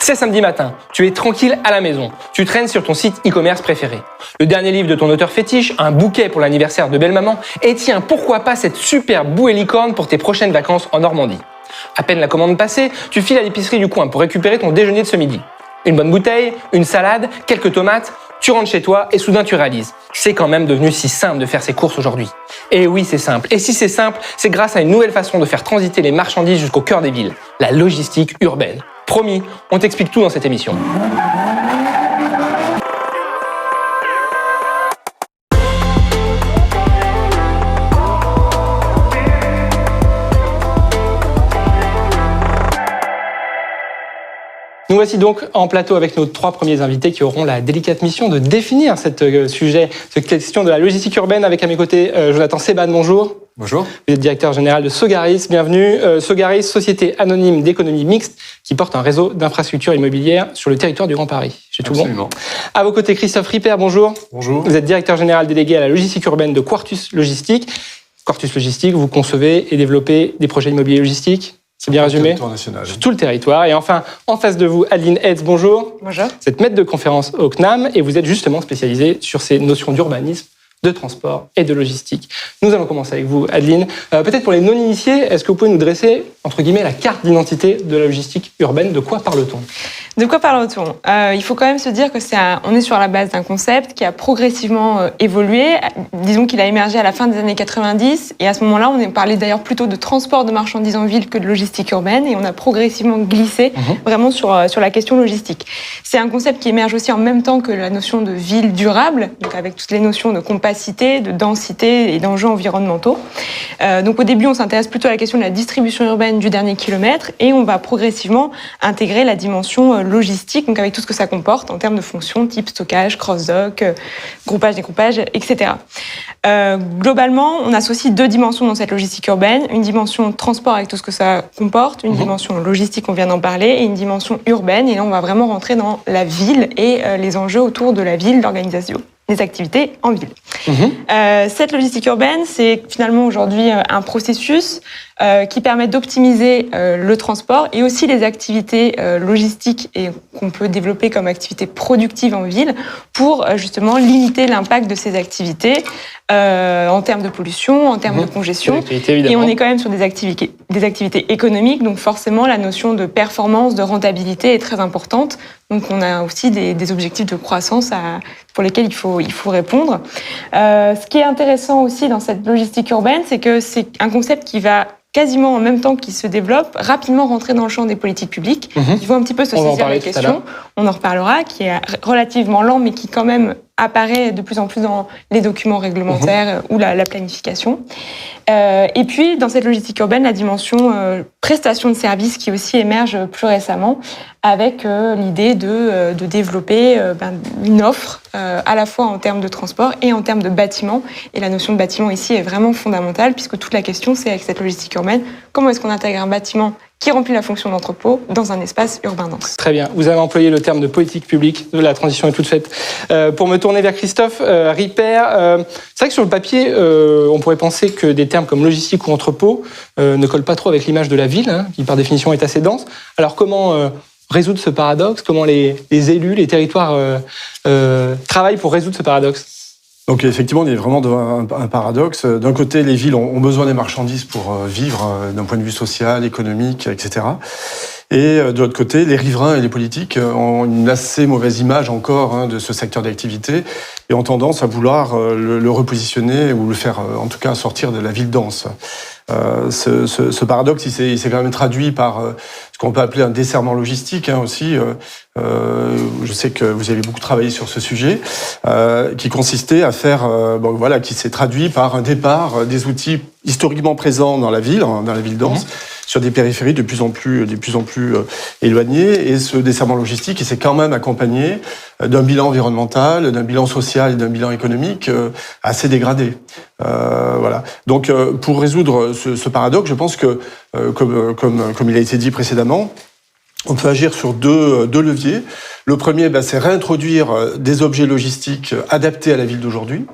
C'est samedi matin, tu es tranquille à la maison, tu traînes sur ton site e-commerce préféré. Le dernier livre de ton auteur fétiche, un bouquet pour l'anniversaire de belle-maman, et tiens, pourquoi pas cette super bouée licorne pour tes prochaines vacances en Normandie. À peine la commande passée, tu files à l'épicerie du coin pour récupérer ton déjeuner de ce midi. Une bonne bouteille, une salade, quelques tomates, tu rentres chez toi et soudain tu réalises. C'est quand même devenu si simple de faire ses courses aujourd'hui. Et oui, c'est simple. Et si c'est simple, c'est grâce à une nouvelle façon de faire transiter les marchandises jusqu'au cœur des villes, la logistique urbaine. Promis, on t'explique tout dans cette émission. Nous voici donc en plateau avec nos 3 premiers invités qui auront la délicate mission de définir cette question de la logistique urbaine. Avec à mes côtés Jonathan Seban, bonjour. Bonjour. Vous êtes directeur général de Sogaris, bienvenue. Sogaris, société anonyme d'économie mixte qui porte un réseau d'infrastructures immobilières sur le territoire du Grand Paris. J'ai tout Absolument. bon. À vos côtés, Christophe Ripper, bonjour. Bonjour. Vous êtes directeur général délégué à la logistique urbaine de Quartus Logistique. Quartus Logistique, vous concevez et développez des projets immobiliers logistiques. C'est bien résumé ? Territoire national. Sur tout le territoire. Et enfin, en face de vous, Adeline Hetz, bonjour. Bonjour. Vous êtes maître de conférence au CNAM et vous êtes justement spécialisée sur ces notions d'urbanisme, de transport et de logistique. Nous allons commencer avec vous, Adeline. Peut-être pour les non-initiés, est-ce que vous pouvez nous dresser, entre guillemets, la carte d'identité de la logistique urbaine ? De quoi parle-t-on ? De quoi parle-t-on ? Il faut quand même se dire que on est sur la base d'un concept qui a progressivement évolué. Disons qu'il a émergé à la fin des années 90 et à ce moment-là, on parlait d'ailleurs plutôt de transport de marchandises en ville que de logistique urbaine et on a progressivement glissé vraiment sur la question logistique. C'est un concept qui émerge aussi en même temps que la notion de ville durable, donc avec toutes les notions de compacité, de densité et d'enjeux environnementaux. Donc au début, on s'intéresse plutôt à la question de la distribution urbaine du dernier kilomètre et on va progressivement intégrer la dimension logistique, donc avec tout ce que ça comporte en termes de fonctions type stockage, cross-dock, groupage, découpage, etc. Globalement, on associe 2 dimensions dans cette logistique urbaine, une dimension transport avec tout ce que ça comporte, une dimension logistique, on vient d'en parler, et une dimension urbaine, et là on va vraiment rentrer dans la ville et les enjeux autour de la ville, l'organisation des activités en ville. Cette logistique urbaine, c'est finalement aujourd'hui un processus qui permet d'optimiser le transport et aussi les activités logistiques et qu'on peut développer comme activités productives en ville pour justement limiter l'impact de ces activités en termes de pollution, en termes de congestion. Et on est quand même sur des activités économiques, donc forcément la notion de performance, de rentabilité est très importante. Donc on a aussi des objectifs de croissance pour lesquels il faut répondre. Ce qui est intéressant aussi dans cette logistique urbaine, c'est que c'est un concept qui va quasiment en même temps qu'il se développe, rapidement rentrer dans le champ des politiques publiques. Il faut un petit peu se saisir la question. On en reparlera, qui est relativement lent, mais qui quand même apparaît de plus en plus dans les documents réglementaires ou la planification. Et puis, dans cette logistique urbaine, la dimension prestation de services qui aussi émerge plus récemment, avec l'idée de développer une offre à la fois en termes de transport et en termes de bâtiment. Et la notion de bâtiment ici est vraiment fondamentale, puisque toute la question, c'est avec cette logistique urbaine, comment est-ce qu'on intègre un bâtiment qui remplit la fonction d'entrepôt dans un espace urbain dense. Très bien. Vous avez employé le terme de politique publique. La transition est toute faite. Pour me tourner vers Christophe Ripper, c'est vrai que sur le papier, on pourrait penser que des termes comme logistique ou entrepôt ne collent pas trop avec l'image de la ville, qui par définition est assez dense. Alors comment résoudre ce paradoxe ? Comment les élus, les territoires travaillent pour résoudre ce paradoxe ? Donc effectivement, on est vraiment devant un paradoxe. D'un côté, les villes ont besoin des marchandises pour vivre d'un point de vue social, économique, etc. Et de l'autre côté, les riverains et les politiques ont une assez mauvaise image encore de ce secteur d'activité et ont tendance à vouloir le repositionner ou le faire en tout cas sortir de la ville dense. Ce paradoxe, il s'est quand même traduit par ce qu'on peut appeler un desserrement logistique aussi. Je sais que vous avez beaucoup travaillé sur ce sujet, qui consistait à faire, qui s'est traduit par un départ des outils historiquement présents dans la ville dense, sur des périphéries de plus en plus éloignées. Et ce desserrement logistique, il s'est quand même accompagné d'un bilan environnemental, d'un bilan social et d'un bilan économique assez dégradé. Donc, pour résoudre ce paradoxe, je pense que, comme il a été dit précédemment, on peut agir sur deux leviers. Le premier, c'est réintroduire des objets logistiques adaptés à la ville d'aujourd'hui.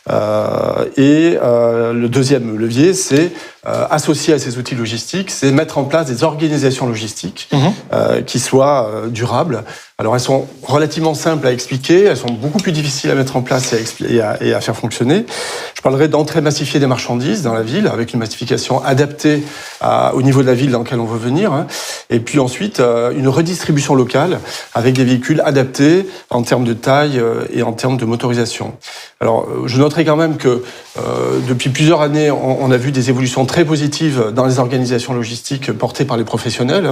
Et le deuxième levier, c'est associé à ces outils logistiques, c'est mettre en place des organisations logistiques qui soient durables. Alors, elles sont relativement simples à expliquer, elles sont beaucoup plus difficiles à mettre en place et à faire fonctionner. Je parlerai d'entrée massifiée des marchandises dans la ville, avec une massification adaptée au niveau de la ville dans laquelle on veut venir. Et puis ensuite, une redistribution locale, avec des véhicules adaptés en termes de taille et en termes de motorisation. Alors, je noterai quand même que depuis plusieurs années, on a vu des évolutions très positives dans les organisations logistiques portées par les professionnels,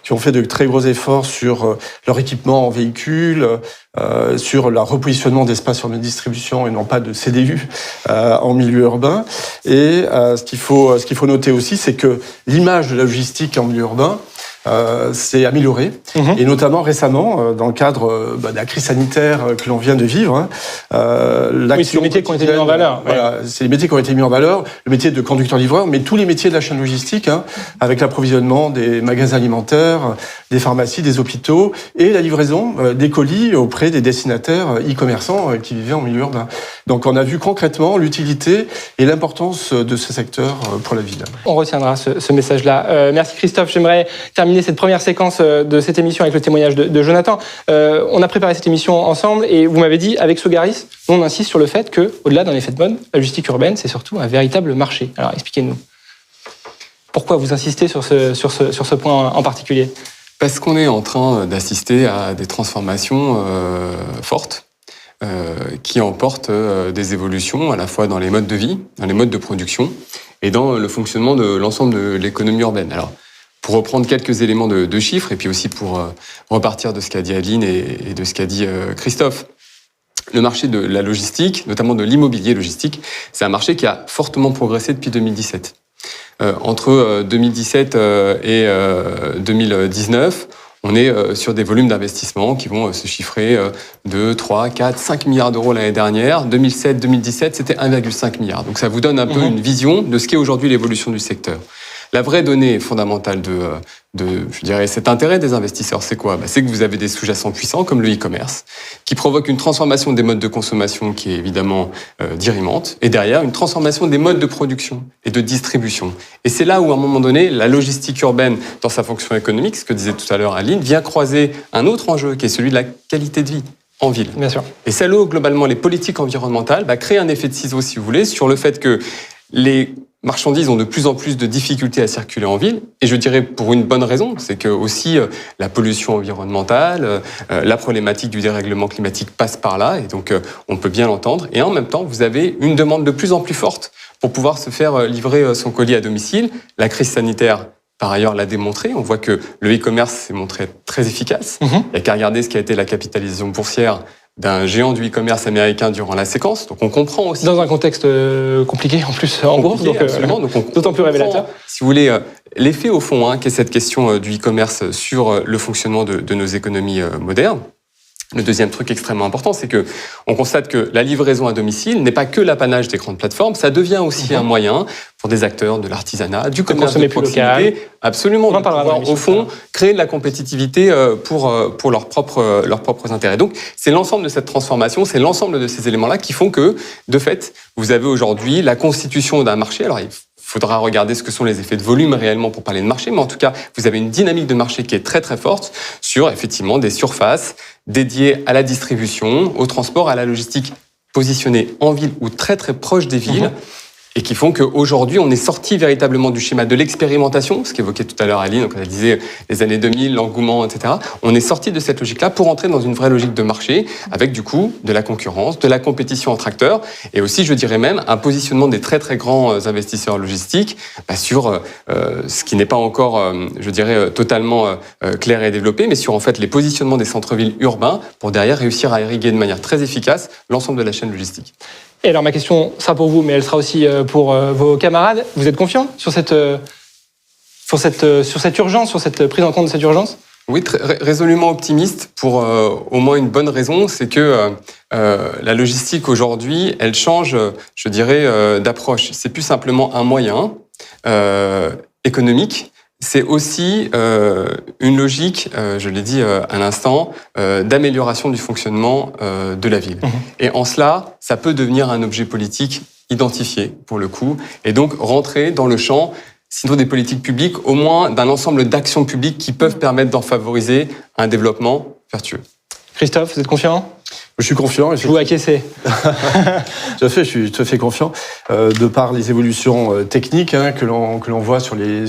qui ont fait de très gros efforts sur leur équipement en véhicule, sur le repositionnement d'espace sur de distribution et non pas de CDU en milieu urbain. Et ce qu'il faut noter aussi, c'est que l'image de la logistique en milieu urbain s'est améliorée, et notamment récemment, dans le cadre de la crise sanitaire que l'on vient de vivre. Oui, c'est les métiers qui ont été mis en valeur. Voilà, c'est les métiers qui ont été mis en valeur, le métier de conducteur-livreur, mais tous les métiers de la chaîne logistique, avec l'approvisionnement des magasins alimentaires, des pharmacies, des hôpitaux, et la livraison des colis auprès des destinataires e-commerçants qui vivaient en milieu urbain. Donc on a vu concrètement l'utilité et l'importance de ce secteur pour la ville. On retiendra ce message-là. Merci Christophe. J'aimerais terminer cette première séquence de cette émission avec le témoignage de Jonathan. On a préparé cette émission ensemble et vous m'avez dit, avec Sogaris, on insiste sur le fait que, au-delà d'un effet de mode, la logistique urbaine, c'est surtout un véritable marché. Alors expliquez-nous. Pourquoi vous insistez sur ce point en particulier ? Parce qu'on est en train d'assister à des transformations fortes qui emportent des évolutions à la fois dans les modes de vie, dans les modes de production et dans le fonctionnement de l'ensemble de l'économie urbaine. Alors, pour reprendre quelques éléments de chiffres et puis aussi pour repartir de ce qu'a dit Adeline et de ce qu'a dit Christophe, le marché de la logistique, notamment de l'immobilier logistique, c'est un marché qui a fortement progressé depuis 2017. Entre 2017 et 2019, on est sur des volumes d'investissement qui vont se chiffrer de 3, 4, 5 milliards d'euros l'année dernière. 2007-2017, c'était 1,5 milliard. Donc ça vous donne un peu une vision de ce qu'est aujourd'hui l'évolution du secteur. La vraie donnée fondamentale je dirais, cet intérêt des investisseurs, c'est quoi ? C'est que vous avez des sous-jacents puissants comme le e-commerce, qui provoquent une transformation des modes de consommation qui est évidemment dirimante, et derrière, une transformation des modes de production et de distribution. Et c'est là où, à un moment donné, la logistique urbaine, dans sa fonction économique, ce que disait tout à l'heure Aline, vient croiser un autre enjeu, qui est celui de la qualité de vie en ville. Bien sûr. Et c'est là où, globalement, les politiques environnementales créent un effet de ciseau, si vous voulez, sur le fait que les marchandises ont de plus en plus de difficultés à circuler en ville, et je dirais pour une bonne raison, c'est que aussi la pollution environnementale, la problématique du dérèglement climatique passe par là, et donc on peut bien l'entendre, et en même temps, vous avez une demande de plus en plus forte pour pouvoir se faire livrer son colis à domicile. La crise sanitaire, par ailleurs, l'a démontré. On voit que le e-commerce s'est montré très efficace. Il n'y a qu'à regarder ce qui a été la capitalisation boursière d'un géant du e-commerce américain durant la séquence. Donc on comprend aussi... Dans un contexte compliqué, en plus, en bourse, donc d'autant plus révélateur. Si vous voulez, l'effet au fond, qu'est cette question du e-commerce sur le fonctionnement de nos économies modernes. Le deuxième truc extrêmement important, c'est que on constate que la livraison à domicile n'est pas que l'apanage des grandes plateformes, ça devient aussi un moyen pour des acteurs de l'artisanat, du commerce de proximité, absolument, de pouvoir, au fond, créer de la compétitivité pour leurs propres intérêts. Donc, c'est l'ensemble de cette transformation, c'est l'ensemble de ces éléments-là qui font que, de fait, vous avez aujourd'hui la constitution d'un marché. Alors, il faudra regarder ce que sont les effets de volume réellement pour parler de marché, mais en tout cas, vous avez une dynamique de marché qui est très très forte sur effectivement des surfaces dédiées à la distribution, au transport, à la logistique positionnée en ville ou très très proche des villes. Et qui font qu'aujourd'hui, on est sorti véritablement du schéma de l'expérimentation, ce qu'évoquait tout à l'heure Aline, donc elle disait les années 2000, l'engouement, etc. On est sorti de cette logique-là pour entrer dans une vraie logique de marché, avec du coup de la concurrence, de la compétition entre acteurs, et aussi, je dirais même, un positionnement des très très grands investisseurs logistiques sur ce qui n'est pas encore, je dirais, totalement clair et développé, mais sur en fait les positionnements des centres-villes urbains pour derrière réussir à irriguer de manière très efficace l'ensemble de la chaîne logistique. Et alors ma question sera pour vous, mais elle sera aussi pour vos camarades. Vous êtes confiants sur cette urgence, sur cette prise en compte de cette urgence ? Oui, résolument optimiste pour au moins une bonne raison, c'est que la logistique aujourd'hui, elle change, je dirais, d'approche. C'est plus simplement un moyen économique. C'est aussi une logique, je l'ai dit à l'instant, d'amélioration du fonctionnement de la ville. Et en cela, ça peut devenir un objet politique identifiés pour le coup, et donc rentrer dans le champ, sinon des politiques publiques, au moins d'un ensemble d'actions publiques qui peuvent permettre d'en favoriser un développement vertueux. Christophe, vous êtes confiant ? Je suis confiant. Je vous acquiescez. Tout à fait, je suis tout à fait confiant. De par les évolutions techniques que l'on voit sur les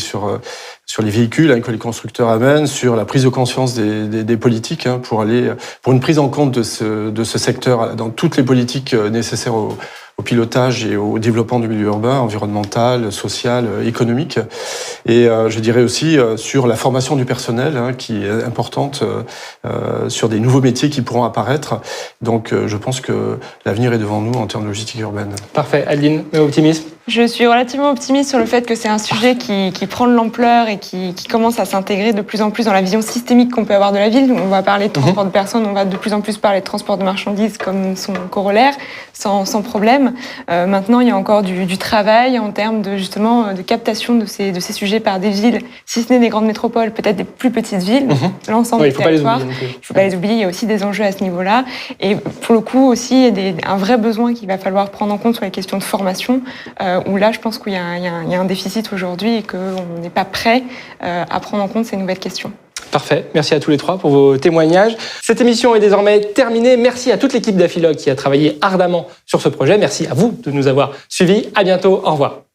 véhicules que les constructeurs amènent, sur la prise de conscience des politiques pour une prise en compte de ce secteur dans toutes les politiques nécessaires au pilotage et au développement du milieu urbain, environnemental, social, économique. Et je dirais aussi sur la formation du personnel qui est importante, sur des nouveaux métiers qui pourront apparaître. Donc je pense que l'avenir est devant nous en termes de logistique urbaine. Parfait. Adeline, optimisme ? Je suis relativement optimiste sur le fait que c'est un sujet qui prend de l'ampleur et qui commence à s'intégrer de plus en plus dans la vision systémique qu'on peut avoir de la ville. On va parler de transport de personnes, on va de plus en plus parler de transport de marchandises comme son corollaire, sans problème. Maintenant, il y a encore du travail en termes de captation de ces sujets par des villes, si ce n'est des grandes métropoles, peut-être des plus petites villes, l'ensemble des territoires. Il ne faut pas les oublier, il y a aussi des enjeux à ce niveau-là. Et pour le coup aussi, il y a un vrai besoin qu'il va falloir prendre en compte sur les questions de formation, où là, je pense qu'il y a un déficit aujourd'hui et qu'on n'est pas prêt à prendre en compte ces nouvelles questions. Parfait. Merci à tous les trois pour vos témoignages. Cette émission est désormais terminée. Merci à toute l'équipe d'Affilogue qui a travaillé ardemment sur ce projet. Merci à vous de nous avoir suivis. À bientôt. Au revoir.